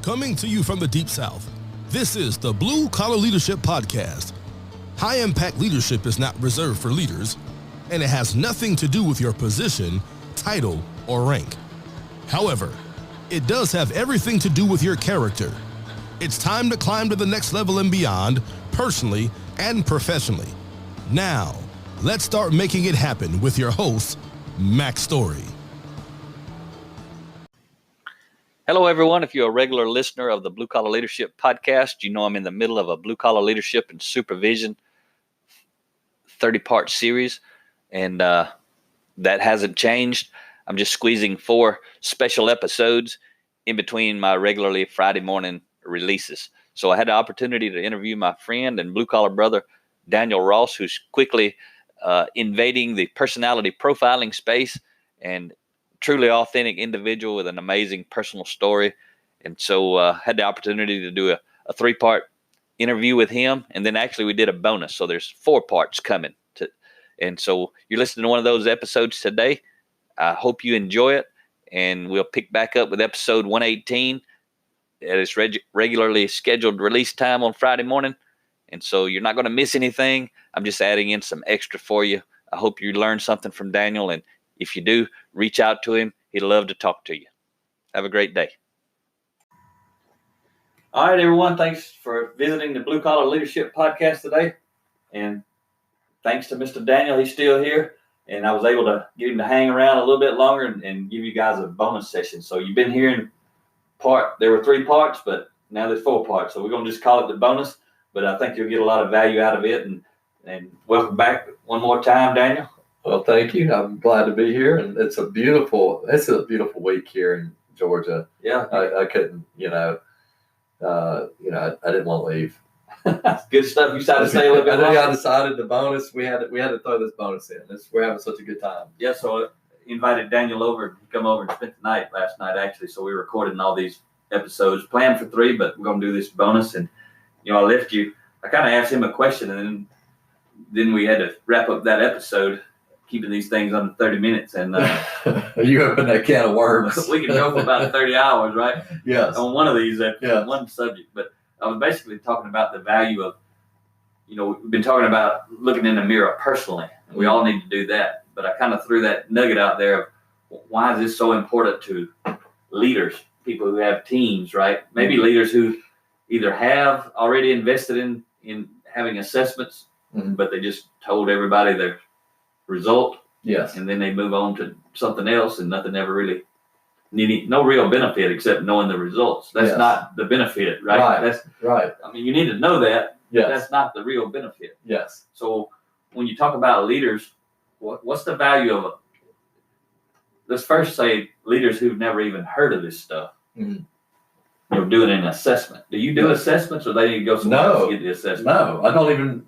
Coming to you from the Deep South, this is the Blue Collar Leadership Podcast. High-impact leadership is not reserved for leaders, and it has nothing to do with your position, title, or rank. However, it does have everything to do with your character. It's time to climb to the next level and beyond, personally and professionally. Now, let's start making it happen with your host, Mack Story. Hello, everyone. If you're a regular listener of the Blue Collar Leadership Podcast, you know I'm in the middle of a Blue Collar Leadership and Supervision 30-part series, and that hasn't changed. I'm just squeezing 4 special episodes in between my regularly Friday morning releases. So I had the opportunity to interview my friend and blue-collar brother, Daniel Ross, who's quickly invading the personality profiling space and truly authentic individual with an amazing personal story. And so had the opportunity to do a 3-part interview with him. And then actually we did a bonus. So there's 4 parts coming. And so you're listening to one of those episodes today. I hope you enjoy it. And we'll pick back up with episode 118 at its regularly scheduled release time on Friday morning. And so you're not going to miss anything. I'm just adding in some extra for you. I hope you learned something from Daniel. And if you do, reach out to him. He'd love to talk to you. Have a great day. All right, everyone. Thanks for visiting the Blue Collar Leadership Podcast today. And thanks to Mr. Daniel. He's still here. And I was able to get him to hang around a little bit longer and give you guys a bonus session. So you've been hearing there were 3 parts, but now there's 4 parts. So we're going to just call it the bonus. But I think you'll get a lot of value out of it. And welcome back one more time, Daniel. Well, thank you. I'm glad to be here, and it's a beautiful week here in Georgia. Yeah, I couldn't, I didn't want to leave. Good stuff. You decided to stay a little bit longer. I decided the bonus. We had to throw this bonus in. We're having such a good time. Yeah, so I invited Daniel over to come over and spend the night last night, actually. So we recorded all these episodes, planned for 3, but we're going to do this bonus. And I left you. I kind of asked him a question, and then we had to wrap up that episode, keeping these things under 30 minutes. And you opened that can of worms. We can go for about 30 hours, right? Yes. On one of these, one subject. But I was basically talking about the value of, we've been talking about looking in the mirror personally. And we all need to do that. But I kind of threw that nugget out there of why is this so important to leaders, people who have teams, right? Maybe leaders who either have already invested in having assessments, but they just told everybody their result. Yes. And then they move on to something else, and nothing ever really no real benefit except knowing the results. That's not the benefit, right? Right. That's right. I mean, you need to know that. Yes. That's not the real benefit. Yes. So when you talk about leaders, what's the value of let's first say leaders who've never even heard of this stuff. Mm-hmm. Doing an assessment. Do you do assessments, or they need to go somewhere else to get the assessment? No, I don't even.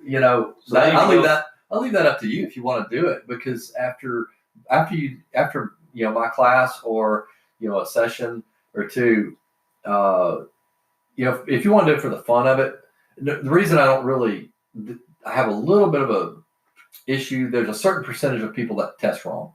So I'll leave that up to you if you want to do it, because after my class or a session or 2, if you want to do it for the fun of it. The reason I have a little bit of a issue. There's a certain percentage of people that test wrong,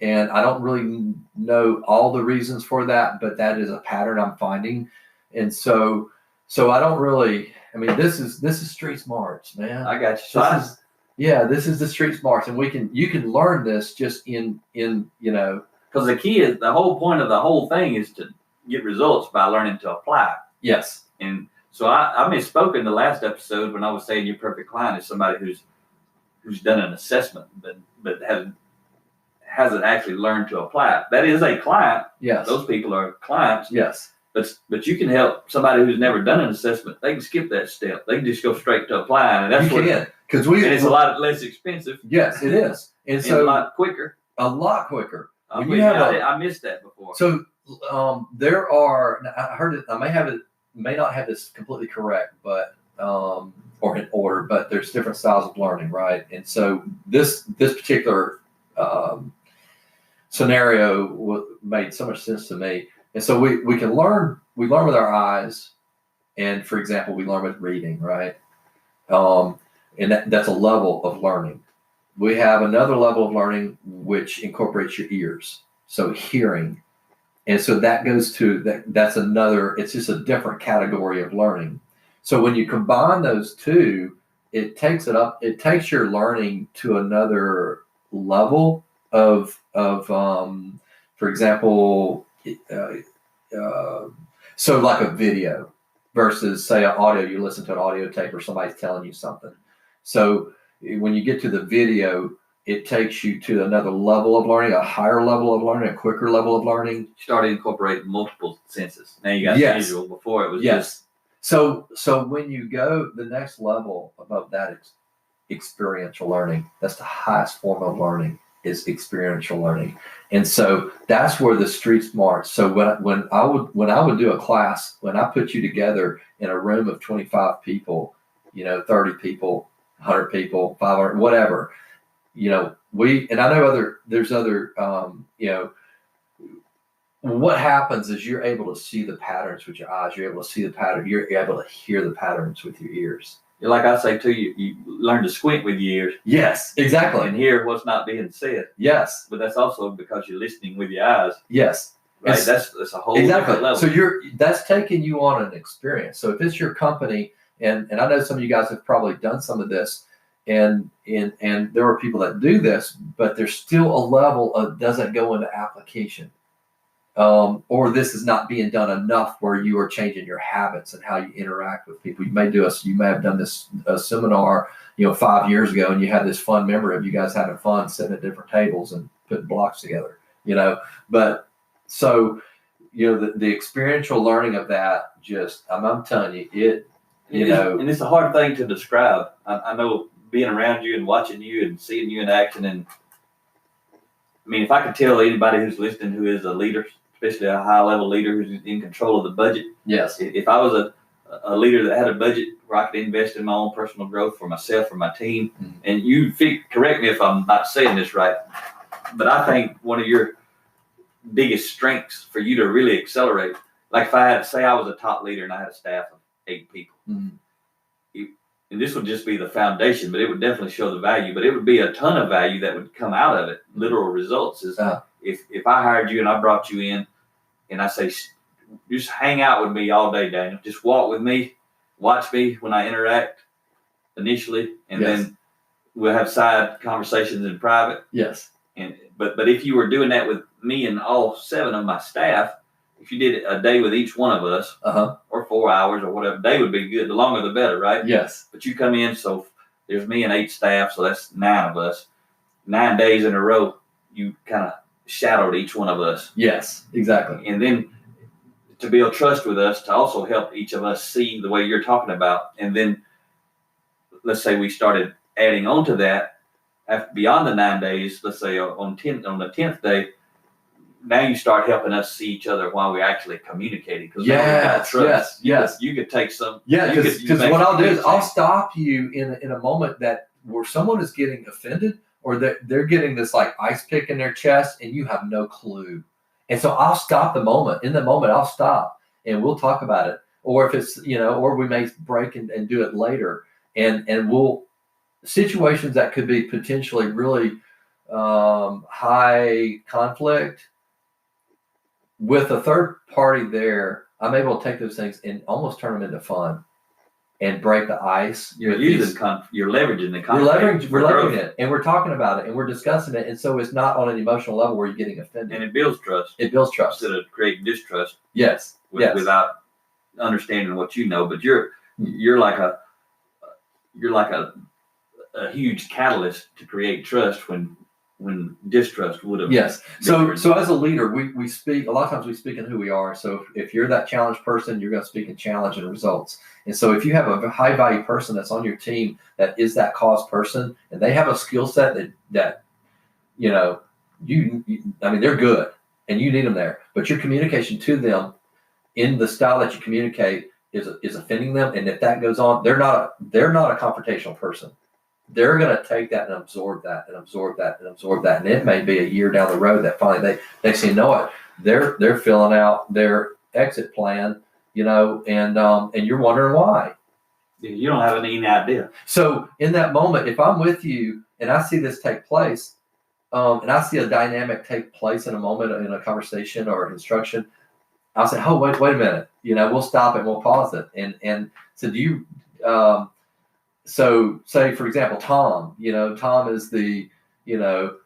and I don't really know all the reasons for that, but that is a pattern I'm finding. And so I don't really. I mean, this is street smarts, man. I got you. This is the street smarts, and you can learn this just in because the key is the whole point of the whole thing is to get results by learning to apply. Yes. And so I misspoke in the last episode when I was saying your perfect client is somebody who's done an assessment but hasn't actually learned to apply it. That is a client. Yes. Those people are clients. Yes. But you can help somebody who's never done an assessment. They can skip that step. They can just go straight to applying, and that's and it's a lot less expensive. Yes, it is, and so a lot quicker. I missed that before. So there are. I heard it. I may not have this completely correct, but or in order. But there's different styles of learning, right? And so this particular scenario made so much sense to me. And so we can learn. We learn with our eyes, and for example, we learn with reading, right? And that's a level of learning. We have another level of learning which incorporates your ears, so hearing. And so that goes to that's another, it's just a different category of learning. So when you combine those two, it takes your learning to another level of for example, so like a video versus say an audio, you listen to an audio tape or somebody's telling you something. So when you get to the video, it takes you to another level of learning, a higher level of learning, a quicker level of learning. You started incorporating multiple senses. Now you got visual. Before it was just. So when you go the next level above that, experiential learning. That's the highest form of learning, is experiential learning. And so that's where the street smarts. So when I would do a class, when I put you together in a room of 25 people, 30 people, 100 people, 500, whatever, and I know there's other, what happens is you're able to see the patterns with your eyes. You're able to see the pattern. You're able to hear the patterns with your ears. Like I say too, you learn to squint with your ears. Yes, exactly. And hear what's not being said. Yes. But that's also because you're listening with your eyes. Yes. Right. That's a whole different level. So that's taking you on an experience. So if it's your company, and I know some of you guys have probably done some of this, and there are people that do this, but there's still a level of doesn't go into application. Or this is not being done enough where you are changing your habits and how you interact with people. You may have done this seminar, 5 years ago, and you had this fun memory of you guys having fun sitting at different tables and putting blocks together, but so, the experiential learning of that, I'm telling you, and it's a hard thing to describe. I know being around you and watching you and seeing you in action. And I mean, if I could tell anybody who's listening who is a leader, especially a high-level leader who's in control of the budget. Yes. If I was a leader that had a budget where I could invest in my own personal growth for myself, for my team, and you correct me if I'm not saying this right, but I think one of your biggest strengths for you to really accelerate, like if I had, say I was a top leader and I had a staff of 8 people, and this would just be the foundation, but it would definitely show the value, but it would be a ton of value that would come out of it. Literal results is if I hired you and I brought you in and I say, just hang out with me all day, Daniel, just walk with me, watch me when I interact initially, and then we'll have side conversations in private. Yes. But if you were doing that with me and all 7 of my staff, if you did a day with each one of us, or 4 hours or whatever, day would be good. The longer the better, right? Yes. But you come in, so there's me and 8 staff, so that's 9 of us. 9 days in a row, you kind of shadowed each one of us. Yes, exactly. And then to build trust with us, to also help each of us see the way you're talking about. And then let's say we started adding on to that beyond the 9 days, let's say on the 10th day, now you start helping us see each other while we're actually communicating. Yes. You could take some. Yeah, because what I'll do is I'll stop you in a moment where someone is getting offended or they're getting this like ice pick in their chest and you have no clue. And so I'll stop the moment. In the moment, I'll stop and we'll talk about it. Or if it's, or we may break and do it later. And we'll situations that could be potentially really high conflict. With a third party there, I'm able to take those things and almost turn them into fun and break the ice. You're leveraging the conflict. We're leveraging it, and we're talking about it, and we're discussing it, and so it's not on an emotional level where you're getting offended. And it builds trust. Instead of creating distrust. Yes. Without understanding what you know, but you're like a huge catalyst to create trust when distrust would have. Yes. So as a leader, we speak, a lot of times we speak in who we are. So if you're that challenge person, you're going to speak in challenge and results. And so if you have a high value person that's on your team that is that cause person, and they have a skill set that they're good and you need them there, but your communication to them in the style that you communicate is offending them. And if that goes on, they're not a confrontational person. They're going to take that and absorb that and absorb that and absorb that. And it may be a year down the road that finally they say, no, they're filling out their exit plan, and you're wondering why. You don't have any idea. So in that moment, if I'm with you and I see this take place, and I see a dynamic take place in a moment in a conversation or instruction, I'll say, "Oh, wait a minute. We'll stop it. We'll pause it." And so do you? So say for example, Tom. Tom is the.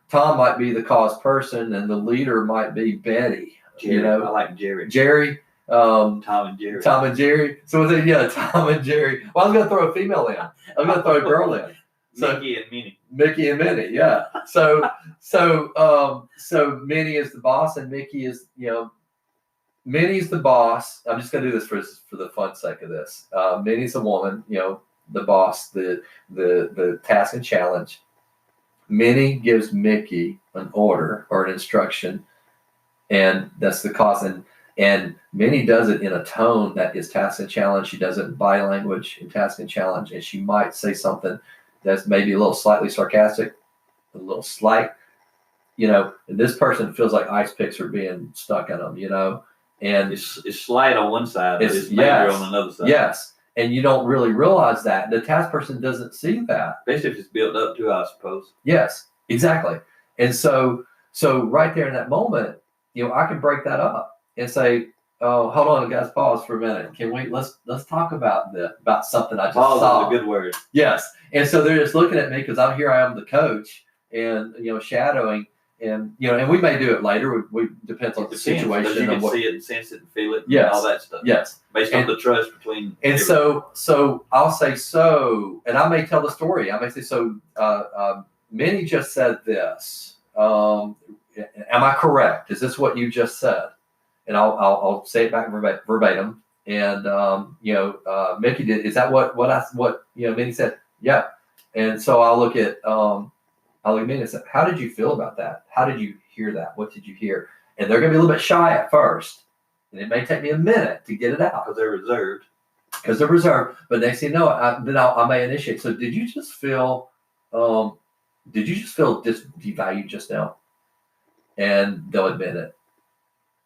Tom might be the cause person, and the leader might be Betty. Jerry. I like Jerry. Jerry. Tom and Jerry. Tom and Jerry. So was it? Yeah, Tom and Jerry. Well, I was going to throw a female in. I was going to throw a girl in. So, Mickey and Minnie. Mickey and Minnie, yeah. So Minnie is the boss, and Mickey is, Minnie's the boss. I'm just going to do this for the fun sake of this. Minnie's a woman, the boss, the task and challenge. Minnie gives Mickey an order or an instruction, and that's the cause. And Minnie does it in a tone that is task and challenge. She does it in body language in task and challenge, and she might say something that's maybe a little slightly sarcastic, a little slight, and this person feels like ice picks are being stuck in them, and it's slight on one side, but it's major on another side. Yes. And you don't really realize that. The task person doesn't see that. Especially if it's built up to, I suppose. Yes, exactly. And so right there in that moment, I can break that up and say, "Oh, hold on, guys, pause for a minute. Can we let's talk about something I just saw." Pause is a good word. Yes. And so they're just looking at me because I am the coach and shadowing, and and we may do it later. We depends on the situation. You can see it and sense it and feel it. Yes. And all that stuff. Yes. Based on the trust between. And so I'll say and I may tell the story. I may say Minnie just said this. Am I correct? Is this what you just said? And I'll say it back verbatim. And Mickey did. Is that what Minnie said? Yeah. And so I'll look at Minnie and say, "How did you feel about that? How did you hear that? What did you hear?" And they're going to be a little bit shy at first, and it may take me a minute to get it out because they're reserved. But next thing you know, I may initiate. So did you just feel devalued just now? And they'll admit it.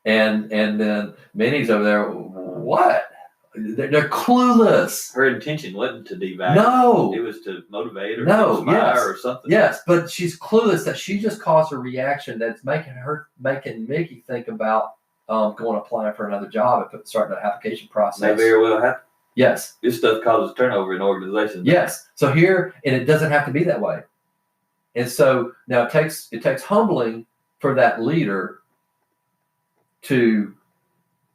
And then Minnie's over there. What? They're clueless. Her intention wasn't to devalue. No. It was to motivate or to inspire or something. Yes, but she's clueless that she just caused a reaction that's making Mickey think about going applying for another job and starting an application process. May very well happen. Yes. This stuff causes turnover in organizations. Yes. So here, and it doesn't have to be that way. And so now it takes humbling for that leader to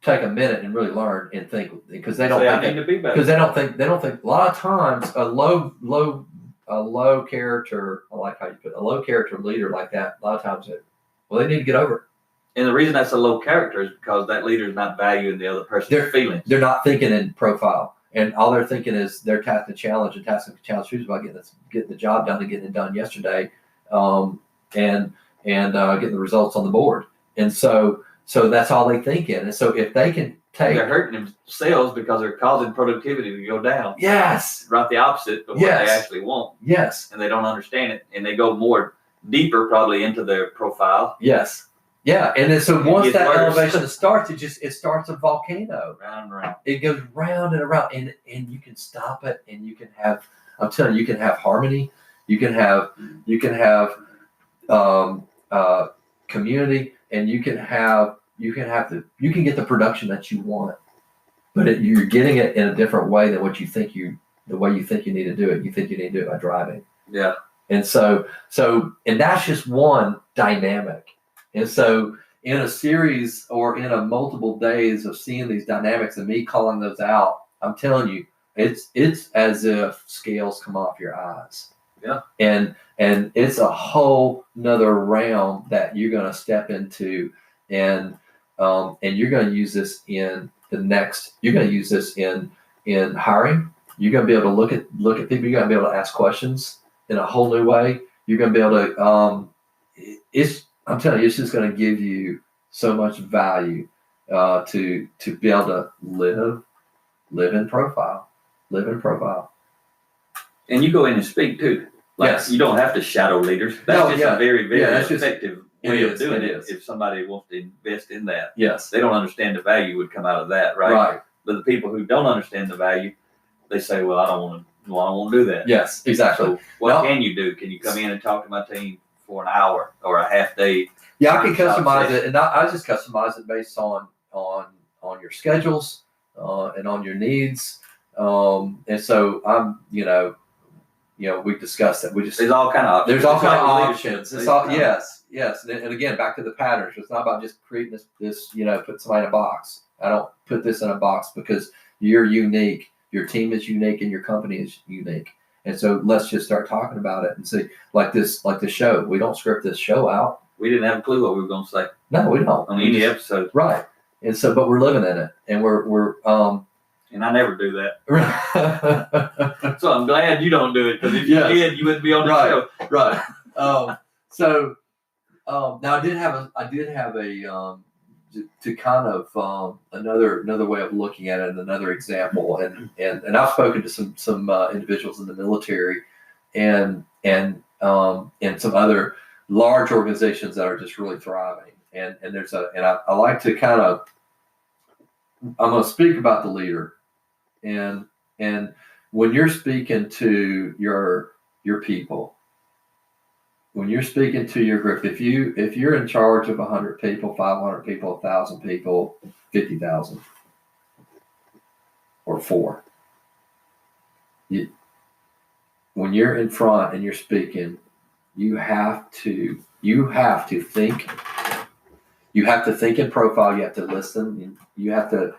take a minute and really learn and think, because they don't think a lot of times a low character, I like how you put it, a low character leader like that, a lot of times they need to get over it. And the reason that's a low character is because that leader is not valuing the other person's feelings. They're not thinking in profile, and all they're thinking is their task and challenge is about getting the job done and getting it done yesterday, and getting the results on the board. And so that's all they think in. And so if they can they're hurting themselves because they're causing productivity to go down. Yes. Right, the opposite of what they actually want. Yes. And they don't understand it, and they go more deeper probably into their profile. Yes. Yeah. And then so once that elevation starts, it starts a volcano. Round and round. It goes round and around, and you can stop it, and you can have, I'm telling you, you can have harmony, you can have community, and you can get the production that you want, but you're getting it in a different way than the way you think you need to do it. You think you need to do it by driving. Yeah. And so that's just one dynamic. And so in a series or in a multiple days of seeing these dynamics and me calling those out, I'm telling you, it's as if scales come off your eyes. Yeah. And it's a whole nother realm that you're going to step into, and you're going to use this in you're going to use this in hiring. You're going to be able to look at people. You're going to be able to ask questions in a whole new way. You're going to be able to, I'm telling you, it's just going to give you so much value to be able to live in profile. And you go in and speak too. Yes. You don't have to shadow leaders. That's a very, very effective way of doing it. If somebody wants to invest in that. Yes. They don't understand the value would come out of that, right? Right. But the people who don't understand the value, they say, well, I don't want to do that. Yes, exactly. So what can you do? Can you come in and talk to my team for an hour or a half day. Yeah, I can customize it, and I just customize it based on your schedules and on your needs. And so I'm, we discussed that. There's all kind of options. There's all kind of options. It's all yes. And again, back to the patterns. It's not about just creating this. Put somebody in a box. I don't put this in a box because you're unique. Your team is unique, and your company is unique. And so let's just start talking about it and see, like the show. We don't script this show out. We didn't have a clue what we were going to say. No, we don't. On any episode. Right. And so, but we're living in it, and we're and I never do that. So I'm glad you don't do it, because if you did, you wouldn't be on the show. Right. Now I did have a to kind of another way of looking at it, and another example, and I've spoken to some individuals in the military, and some other large organizations that are just really thriving, and I like to kind of, I'm going to speak about the leader, and when you're speaking to your people, when you're speaking to your group, if you're in charge of 100 people, 500 people, 1,000 people, 50,000, or 4, when you're in front and you're speaking, you have to think. You have to think in profile. You have to listen. You have to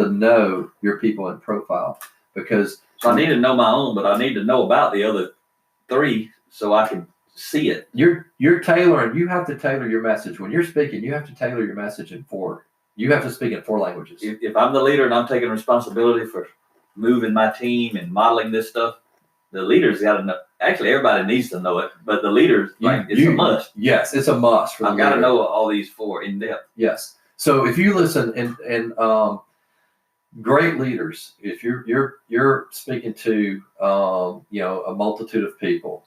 know your people in profile, because I need to know my own, but I need to know about the other 3 so I can see it. You're tailoring. You have to tailor your message when you're speaking. You have to tailor your message in 4. You have to speak in 4 languages. If I'm the leader and I'm taking responsibility for moving my team and modeling this stuff, the leader's got to know. Actually, everybody needs to know it, but the leaders, it's a must. Yes, it's a must. I've got to know all these 4 in depth. Yes. So if you listen, and great leaders, if you're speaking to a multitude of people,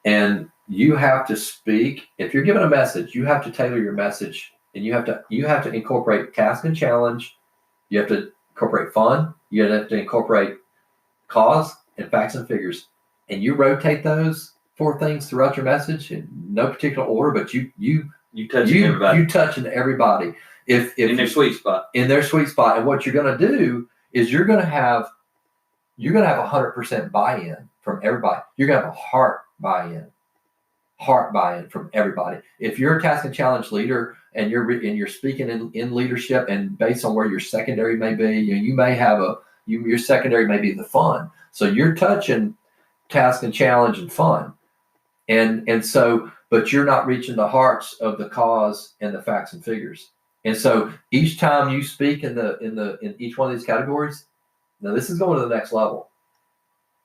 and you have to speak. If you're given a message, you have to tailor your message, and you have to incorporate task and challenge. You have to incorporate fun. You have to incorporate cause and facts and figures, and you rotate those 4 things throughout your message in no particular order, but you touching everybody. You touching everybody. If in their sweet spot. In their sweet spot, and what you're going to do is you're going to have 100% buy-in from everybody. You're going to have a heart buy-in from everybody. If you're a task and challenge leader, and you're speaking in leadership, and based on where your secondary may be, you may have your secondary may be the fun. So you're touching task and challenge and fun, and so, but you're not reaching the hearts of the cause and the facts and figures. And so each time you speak in each one of these categories, now this is going to the next level.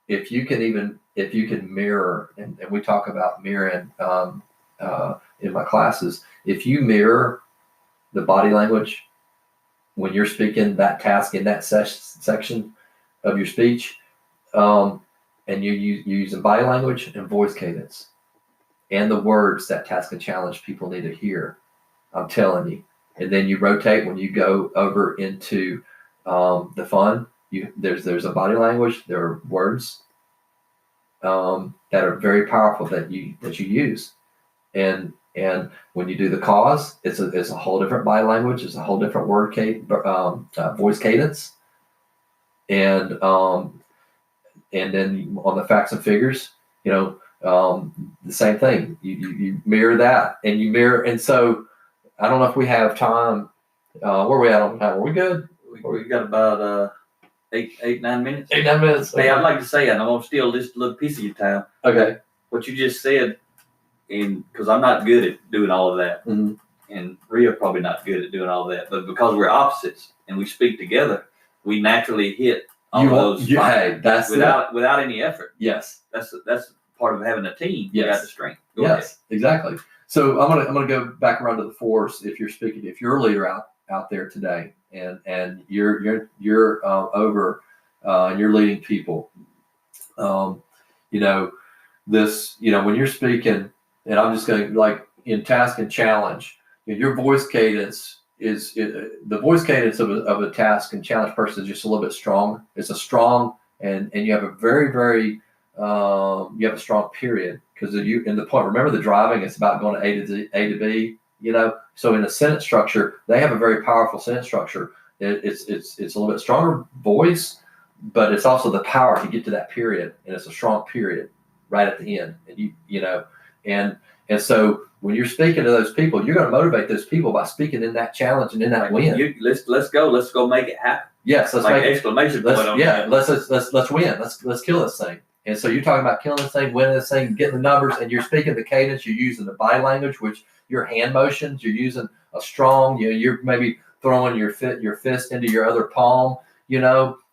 If you can mirror, and we talk about mirroring in my classes, if you mirror the body language when you're speaking that task in that section of your speech, and you're using body language and voice cadence and the words that task and challenge people need to hear, I'm telling you. And then you rotate when you go over into the fun. There's a body language. There are words that are very powerful that you use, and when you do the cause, it's a whole different body language. It's a whole different voice cadence, and then on the facts and figures, the same thing. You mirror that, and you mirror, and so I don't know if we have time. Where are we at on time? Are we good? We got about 8, 9 minutes. 8, 9 minutes. Hey, I'd like to say, and I'm gonna steal this little piece of your time. Okay. What you just said, because I'm not good at doing all of that, and Rhea probably not good at doing all of that, but because we're opposites and we speak together, we naturally hit all those spots. Hey, that's without any effort. Yes. That's part of having a team. Yes. You got the strength. Go yes, ahead. Exactly. So I'm gonna go back around to the force. If you're a leader out there today, and you're over and you're leading people, when you're speaking, and I'm just going to, like, in task and challenge, your voice cadence the voice cadence of a task and challenge person is just a little bit strong. It's a strong, and you have a very, very you have a strong period, because you in the point. Remember, the driving, it's about going to A to B. So in a sentence structure, they have a very powerful sentence structure. It's a little bit stronger voice, but it's also the power to get to that period, and it's a strong period right at the end. And and so when you're speaking to those people, you're going to motivate those people by speaking in that challenge and in that win. Let's go make it happen. Yes, let's like make exclamation point on that. Let's win. Let's kill this thing. And so you're talking about killing this thing, winning this thing, getting the numbers, and you're speaking the cadence. You're using the body language, which your hand motions. You're using a strong. You're maybe throwing your fist into your other palm.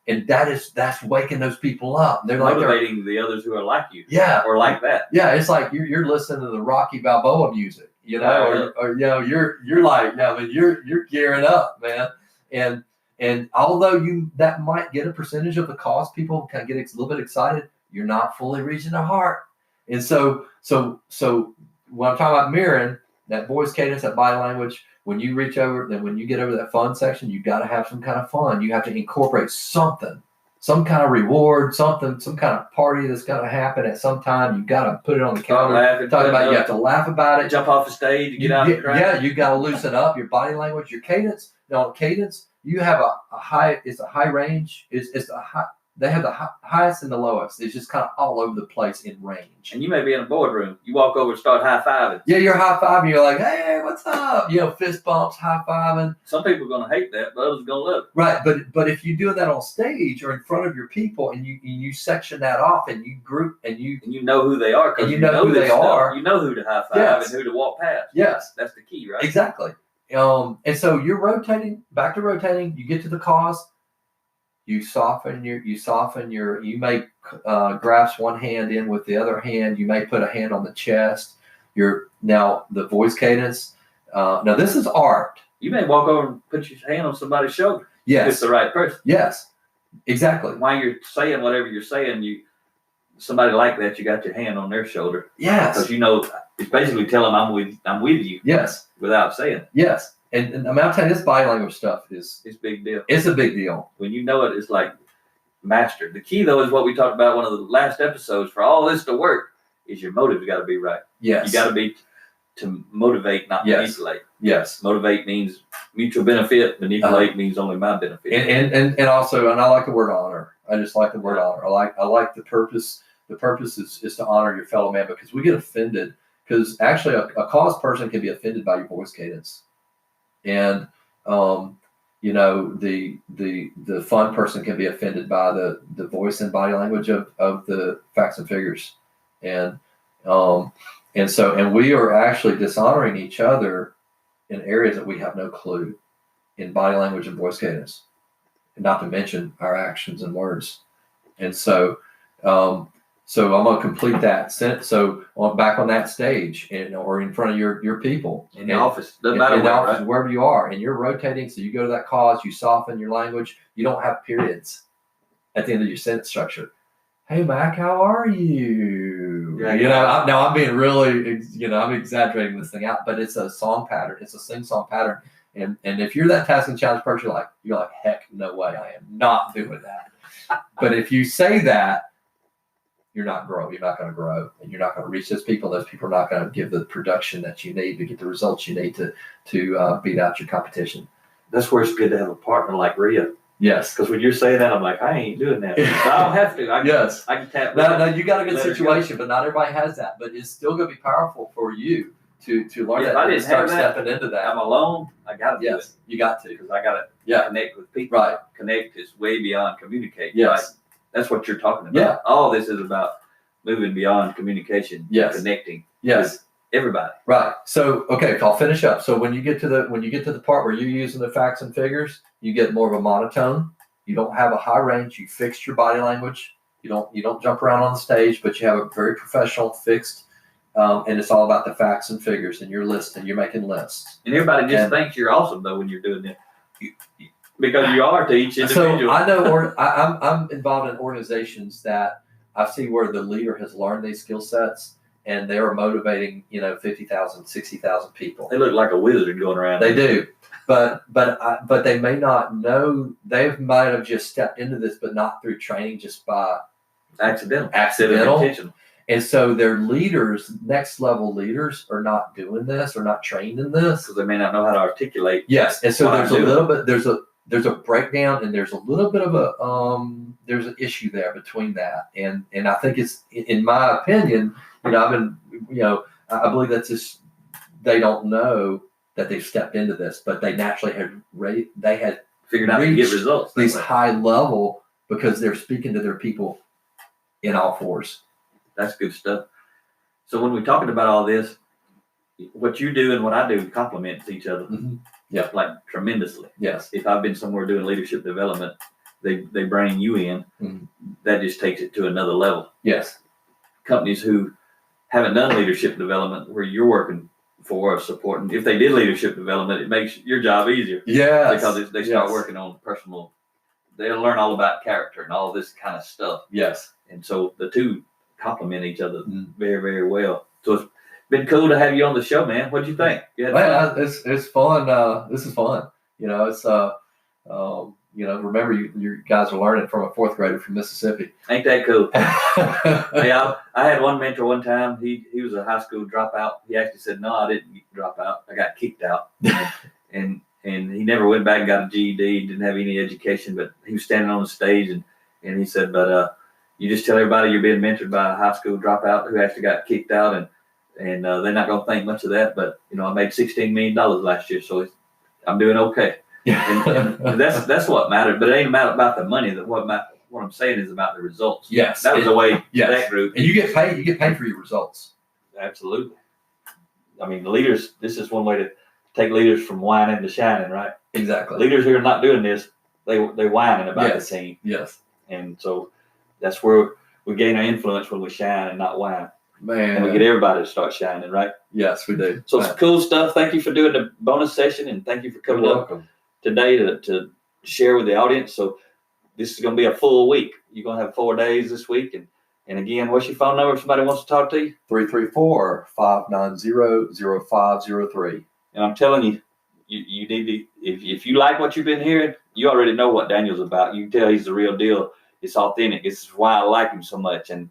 And that's waking those people up. They're motivating the others who are like you. Yeah. Or like that. Yeah, it's like you're listening to the Rocky Balboa music, or you're like, you're gearing up, man. And although that might get a percentage of the cause, people kind of get a little bit excited, you're not fully reaching their heart. And so when I'm talking about mirroring, that voice cadence, that body language, when you reach over, then when you get over that fun section, you got to have some kind of fun. You have to incorporate something, some kind of reward, some kind of party that's going to happen at some time. You got to put it on the calendar. You have to laugh about it. Jump off the stage and get out of the crowd. Yeah, you got to loosen up your body language, your cadence. Now, cadence, you have a high. It's a high range. It's a high. They have the highest and the lowest. It's just kind of all over the place in range. And you may be in a boardroom. You walk over and start high-fiving. Yeah, you're high-fiving. You're like, hey, what's up? Fist bumps, high-fiving. Some people are going to hate that, but others are going to love it. Right, but if you do that on stage or in front of your people, and you section that off, and you group, and you know who they are, because you know who they are. You know who to high-five and who to walk past. Yes. That's the key, right? Exactly. And so you're rotating, back to rotating. You get to the cause. You may grasp one hand in with the other hand. You may put a hand on the chest. Now the voice cadence. Now this is art. You may walk over and put your hand on somebody's shoulder. Yes. If it's the right person. Yes. Exactly. While you're saying whatever you're saying, somebody like that, you got your hand on their shoulder. Yes. Because it's basically telling them I'm with you. Yes. Without saying it. Yes. And I'm telling you, this body language stuff it's a big deal. It's a big deal. When you know it, it's like mastered. The key, though, is what we talked about one of the last episodes. For all this to work, is your motive's got to be right. Yes. You got to be to motivate, not manipulate. Yes. Motivate means mutual benefit. Manipulate means only my benefit. And also, and I like the word honor. I just like the word honor. I like the purpose. The purpose is to honor your fellow man, because we get offended. Because actually, a cause person can be offended by your voice cadence. And the fun person can be offended by the voice and body language of the facts and figures, and we are actually dishonoring each other in areas that we have no clue in body language and voice cadence, and not to mention our actions and words. And so I'm going to complete that sentence. So back on that stage, or in front of your people. In the office. Doesn't matter in the office, right? Wherever you are. And you're rotating. So you go to that cause, you soften your language. You don't have periods at the end of your sentence structure. Hey, Mack, how are you? Yeah, I'm being really, I'm exaggerating this thing out, but it's a song pattern. It's a sing-song pattern. And if you're that task and challenge person, you're like, heck, no way. I am not doing that. But if you say that, you're not going to grow, and you're not going to reach those people. Those people are not going to give the production that you need to get the results you need to beat out your competition. That's where it's good to have a partner like Rhea. Yes. Because when you're saying that, I'm like, I ain't doing that. I don't have to. I can tap. No, you got a good situation, but not everybody has that. But it's still going to be powerful for you to learn that. If I didn't start have that, stepping into that. I'm alone. I got to do it. You got to. Because I got to connect with people. Right. Connect is way beyond communicate. Yes. Right? That's what you're talking about. Yeah. All this is about moving beyond communication. Yes. Connecting. Yes. With everybody. Right. So, okay, I'll finish up. So when you get to the part where you're using the facts and figures, you get more of a monotone. You don't have a high range. You fixed your body language. You don't jump around on the stage, but you have a very professional fixed, and it's all about the facts and figures, and you're listing. You're making lists. And everybody just thinks you're awesome though when you're doing it. Because you are to each individual. So I know, I'm involved in organizations that I see where the leader has learned these skill sets, and they are motivating, 50,000, 60,000 people. They look like a wizard going around. They do, but they may not know. They might have just stepped into this, but not through training, just by accidental. Intentional. And so their leaders, next level leaders, are not doing this or not trained in this. Because they may not know how to articulate. Yes. And so what there's I'm a doing. little bit, there's a breakdown, and there's a little bit of there's an issue there between that. And I think it's, in my opinion, I believe that's just, they don't know that they've stepped into this, but they naturally had Figured out how to get results. these high level, because they're speaking to their people in all fours. That's good stuff. So when we're talking about all this, what you do and what I do complements each other. Mm-hmm. Yeah, like tremendously. Yes. If I've been somewhere doing leadership development, they bring you in. Mm-hmm. That just takes it to another level. Yes. Companies who haven't done leadership development, where you're working for or supporting, if they did leadership development, it makes your job easier. Yes. Because they start working on personal. They'll learn all about character and all this kind of stuff. Yes. And so the two complement each other very, very well. So it's been cool to have you on the show, man. What'd you think? It's fun. This is fun. It's remember you guys are learning from a fourth grader from Mississippi. Ain't that cool? Hey, I had one mentor one time. He was a high school dropout. He actually said, "No, I didn't drop out. I got kicked out." and he never went back and got a GED. He didn't have any education, but he was standing on the stage and he said, "But you just tell everybody you're being mentored by a high school dropout who actually got kicked out, and they're not going to think much of that. But I made $16 million last year, so I'm doing okay." and that's what mattered. But it ain't about the money. What I'm saying is about the results. Yes, that was the way that group. And you get paid. You get paid for your results. Absolutely. I mean, the leaders. This is one way to take leaders from whining to shining, right? Exactly. Leaders who are not doing this, they whining about the team. Yes. And so that's where we gain our influence, when we shine and not whine. Man. And we get everybody to start shining, right? Yes, we do. So it's cool stuff. Thank you for doing the bonus session, and thank you for coming up today to share with the audience. So this is going to be a full week. You're going to have 4 days this week. And again, what's your phone number if somebody wants to talk to you? 334-590-0503. And I'm telling you, you need to, if you like what you've been hearing, you already know what Daniel's about. You can tell he's the real deal. It's authentic. It's why I like him so much. And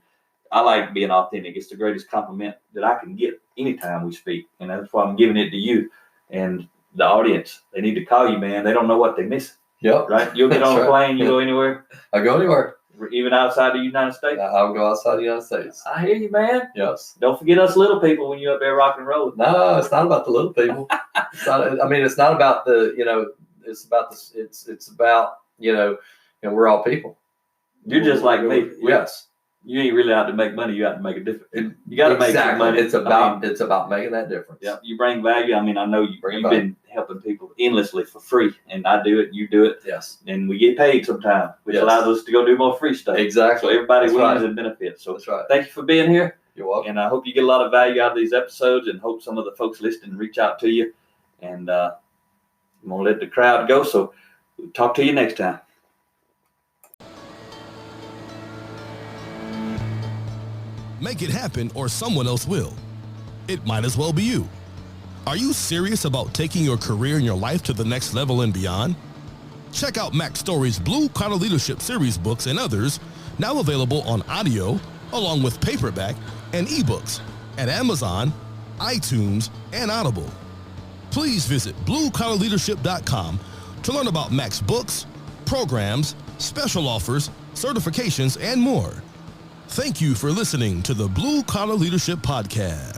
I like being authentic. It's the greatest compliment that I can get anytime we speak. And that's why I'm giving it to you. And the audience, they need to call you, man. They don't know what they miss. Yep. Right? You'll get on a plane, you go anywhere. I go anywhere. Even outside the United States? I'll go outside the United States. I hear you, man. Yes. Don't forget us little people when you're up there rock and roll. No, it's not about the little people. It's not about the, it's about this. It's about, we're all people. You're just like me. Yes. You ain't really out to make money. You have to make a difference. You got to make some money. It's about making that difference. Yeah, you bring value. I know you've been helping people endlessly for free, and I do it. You do it. Yes. And we get paid sometime, which allows us to go do more free stuff. Exactly. So everybody wins and benefits. So that's right. Thank you for being here. You're welcome. And I hope you get a lot of value out of these episodes, and hope some of the folks listening reach out to you. And I'm gonna let the crowd go. So we'll talk to you next time. Make it happen, or someone else will. It might as well be you. Are you serious about taking your career and your life to the next level and beyond? Check out Mack Story's Blue Collar Leadership Series books and others, now available on audio, along with paperback and ebooks at Amazon, iTunes, and Audible. Please visit bluecollarleadership.com to learn about Mack's books, programs, special offers, certifications, and more. Thank you for listening to the Blue Collar Leadership Podcast.